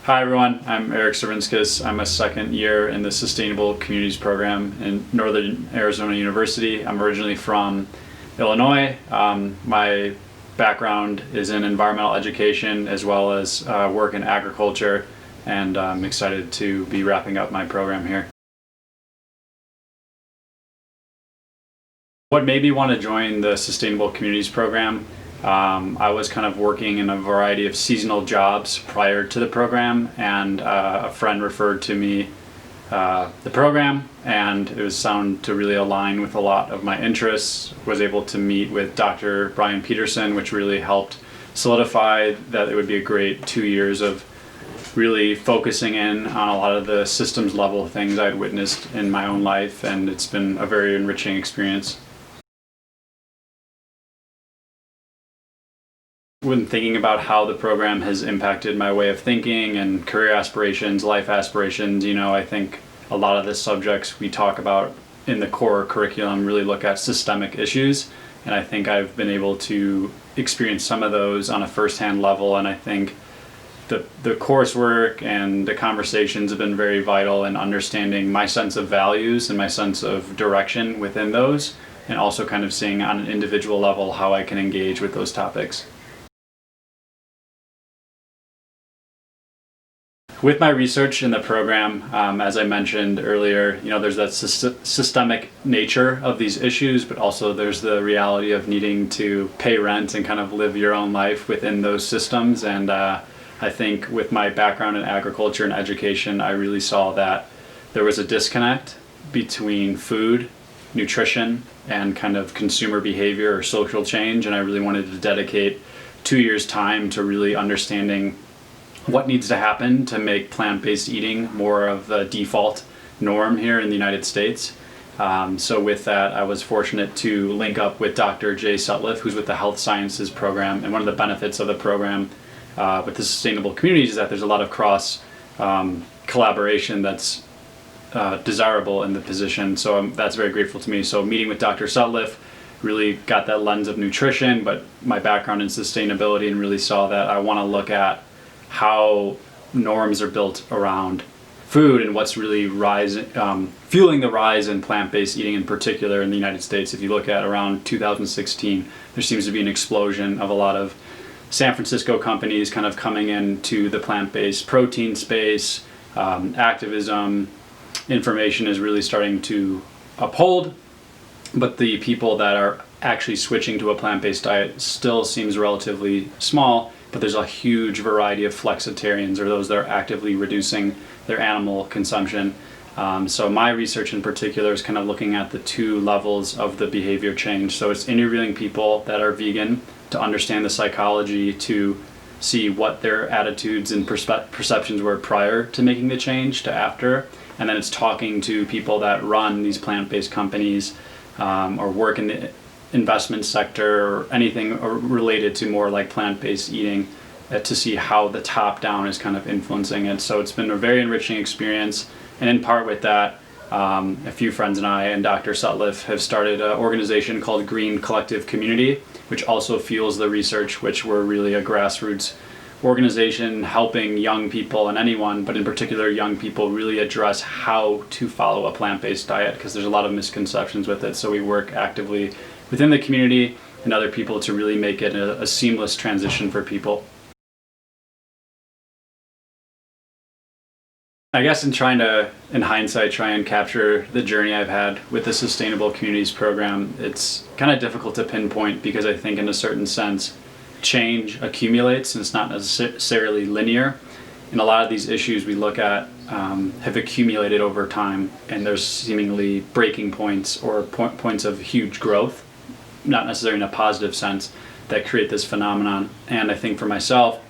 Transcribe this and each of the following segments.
Hi everyone, I'm Eric Sirvinskas. I'm a second year in the Sustainable Communities program in Northern Arizona University. I'm originally from Illinois. My background is in environmental education as well as work in agriculture, and I'm excited to be wrapping up my program here. What made me want to join the Sustainable Communities program? I was kind of working in a variety of seasonal jobs prior to the program, and a friend referred to me the program, and it was sound to really align with a lot of my interests. Was able to meet with Dr. Brian Peterson, which really helped solidify that it would be a great 2 years of really focusing in on a lot of the systems level things I'd witnessed in my own life, and it's been a very enriching experience. When thinking about how the program has impacted my way of thinking and career aspirations, life aspirations, I think a lot of the subjects we talk about in the core curriculum really look at systemic issues, and I think I've been able to experience some of those on a first-hand level, and I think the coursework and the conversations have been very vital in understanding my sense of values and my sense of direction within those, and also kind of seeing on an individual level how I can engage with those topics. With my research in the program, as I mentioned earlier, there's that systemic nature of these issues, but also there's the reality of needing to pay rent and kind of live your own life within those systems. And I think with my background in agriculture and education, I really saw that there was a disconnect between food, nutrition, and kind of consumer behavior or social change. And I really wanted to dedicate 2 years' time to really understanding what needs to happen to make plant-based eating more of the default norm here in the United States. So with that, I was fortunate to link up with Dr. Jay Sutliff, who's with the Health Sciences program. And one of the benefits of the program with the Sustainable Communities is that there's a lot of cross collaboration that's desirable in the position. So that's very grateful to me. So meeting with Dr. Sutliff really got that lens of nutrition, but my background in sustainability, and really saw that I want to look at how norms are built around food and what's really fueling the rise in plant-based eating in particular in the United States. If you look at around 2016, there seems to be an explosion of a lot of San Francisco companies kind of coming into the plant-based protein space. Activism, information is really starting to uphold, but the people that are actually switching to a plant-based diet still seems relatively small. But there's a huge variety of flexitarians, or those that are actively reducing their animal consumption. So my research in particular is kind of looking at the two levels of the behavior change. So it's interviewing people that are vegan to understand the psychology, to see what their attitudes and perceptions were prior to making the change to after. And then it's talking to people that run these plant-based companies or work in the investment sector or anything related to more like plant-based eating to see how the top down is kind of influencing it. So it's been a very enriching experience, and in part with that, a few friends and I and Dr. Sutliff have started an organization called Green Collective Community, which also fuels the research, which we're really a grassroots organization helping young people and anyone, but in particular young people, really address how to follow a plant-based diet, because there's a lot of misconceptions with it. So we work actively within the community and other people to really make it a seamless transition for people. I guess in hindsight, try and capture the journey I've had with the Sustainable Communities program, it's kind of difficult to pinpoint, because I think in a certain sense, change accumulates and it's not necessarily linear. And a lot of these issues we look at have accumulated over time, and there's seemingly breaking points or points of huge growth, not necessarily in a positive sense, that create this phenomenon. And I think for myself,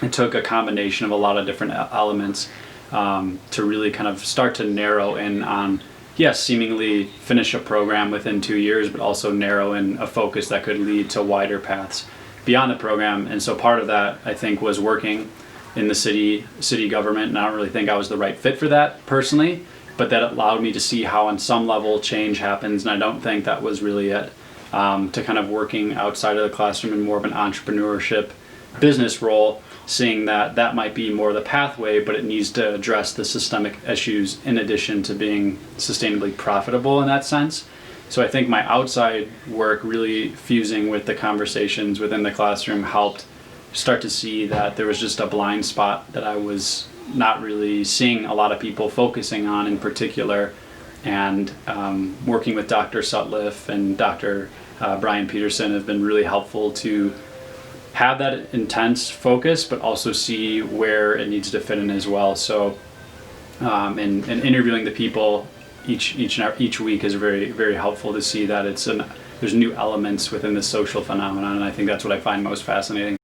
it took a combination of a lot of different elements to really kind of start to narrow in on, yes, seemingly finish a program within 2 years, but also narrow in a focus that could lead to wider paths beyond the program. And so part of that, I think, was working in the city government, and I don't really think I was the right fit for that personally, but that allowed me to see how on some level change happens, and I don't think that was really it. To kind of working outside of the classroom in more of an entrepreneurship business role, seeing that that might be more the pathway, but it needs to address the systemic issues in addition to being sustainably profitable in that sense. So I think my outside work really fusing with the conversations within the classroom helped start to see that there was just a blind spot that I was not really seeing a lot of people focusing on in particular. And working with Dr. Sutliff and Dr. Brian Peterson have been really helpful to have that intense focus, but also see where it needs to fit in as well. So in interviewing the people each week is very, very helpful to see that there's new elements within the social phenomenon, and I think that's what I find most fascinating.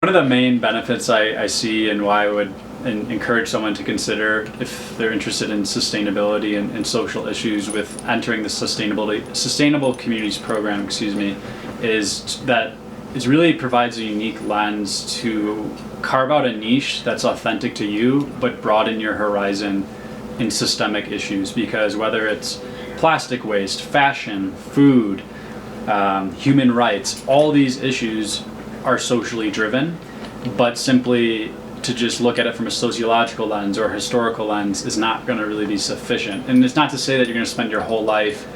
One of the main benefits I see, and why I would encourage someone to consider if they're interested in sustainability and social issues with entering the Sustainable Communities program, is that it really provides a unique lens to carve out a niche that's authentic to you, but broaden your horizon in systemic issues. Because whether it's plastic waste, fashion, food, human rights, all these issues are socially driven, but simply to just look at it from a sociological lens or historical lens is not going to really be sufficient. And it's not to say that you're going to spend your whole life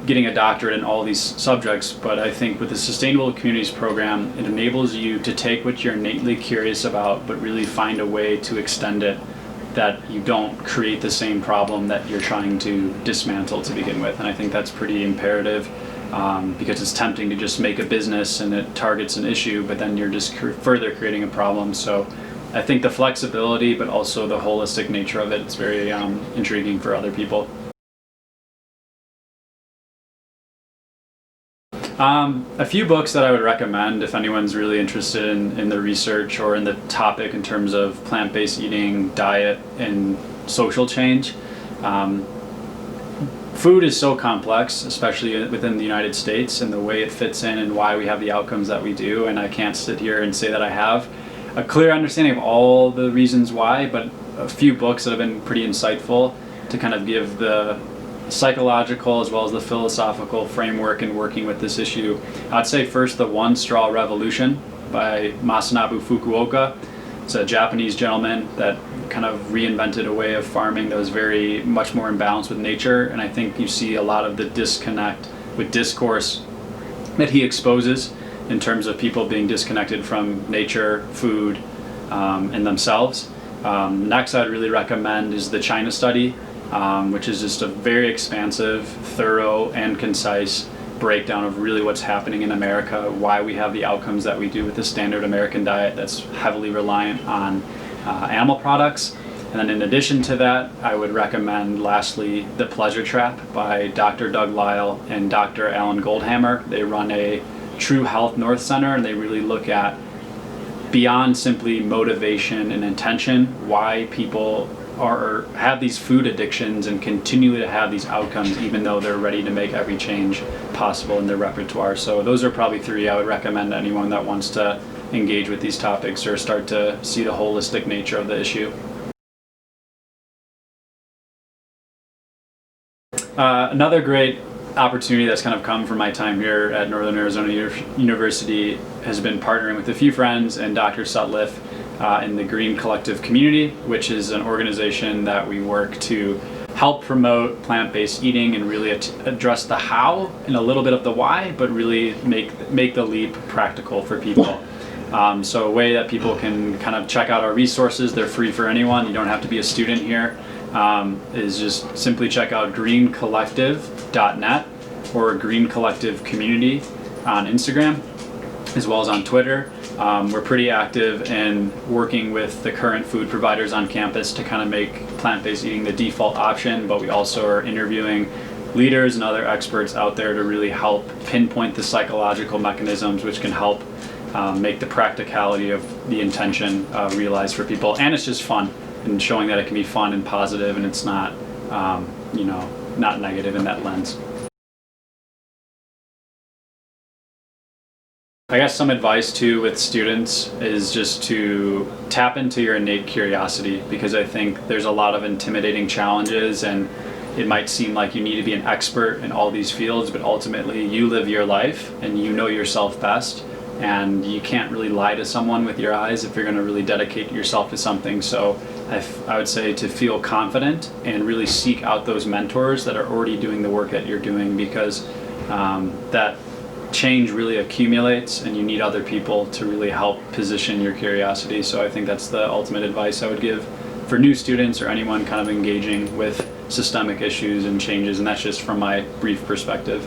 getting a doctorate in all these subjects, but I think with the Sustainable Communities program, it enables you to take what you're innately curious about, but really find a way to extend it that you don't create the same problem that you're trying to dismantle to begin with. And I think that's pretty imperative, because it's tempting to just make a business and it targets an issue, but then you're just further creating a problem. So I think the flexibility, but also the holistic nature of it, is very intriguing for other people. A few books that I would recommend if anyone's really interested in the research or in the topic in terms of plant-based eating, diet, and social change. Food is so complex, especially within the United States, and the way it fits in and why we have the outcomes that we do. And I can't sit here and say that I have a clear understanding of all the reasons why, but a few books that have been pretty insightful to kind of give the psychological as well as the philosophical framework in working with this issue. I'd say first the One Straw Revolution by Masanobu Fukuoka. It's a Japanese gentleman that kind of reinvented a way of farming that was very much more in balance with nature, and I think you see a lot of the disconnect with discourse that he exposes in terms of people being disconnected from nature, food, and themselves. Next I'd really recommend is the China Study, which is just a very expansive, thorough, and concise breakdown of really what's happening in America, why we have the outcomes that we do with the standard American diet that's heavily reliant on animal products. And then in addition to that, I would recommend lastly The Pleasure Trap by Dr. Doug Lisle and Dr. Alan Goldhammer. They run a True Health North Center, and they really look at beyond simply motivation and intention, why people have these food addictions and continue to have these outcomes even though they're ready to make every change possible in their repertoire. So those are probably three I would recommend to anyone that wants to engage with these topics or start to see the holistic nature of the issue. Another great opportunity that's kind of come from my time here at Northern Arizona University has been partnering with a few friends and Dr. Sutliff in the Green Collective community, which is an organization that we work to help promote plant-based eating and really address the how and a little bit of the why, but really make the leap practical for people. So a way that people can kind of check out our resources, they're free for anyone, you don't have to be a student here, is just simply check out greencollective.net or Green Collective Community on Instagram, as well as on Twitter. We're pretty active in working with the current food providers on campus to kind of make plant-based eating the default option, but we also are interviewing leaders and other experts out there to really help pinpoint the psychological mechanisms which can help make the practicality of the intention realized for people. And it's just fun, and showing that it can be fun and positive, and it's not, not negative in that lens. I guess some advice too with students is just to tap into your innate curiosity, because I think there's a lot of intimidating challenges, and it might seem like you need to be an expert in all these fields, but ultimately you live your life and you know yourself best, and you can't really lie to someone with your eyes if you're going to really dedicate yourself to something. So I would say to feel confident and really seek out those mentors that are already doing the work that you're doing, because that change really accumulates and you need other people to really help position your curiosity. So I think that's the ultimate advice I would give for new students or anyone kind of engaging with systemic issues and changes, and that's just from my brief perspective.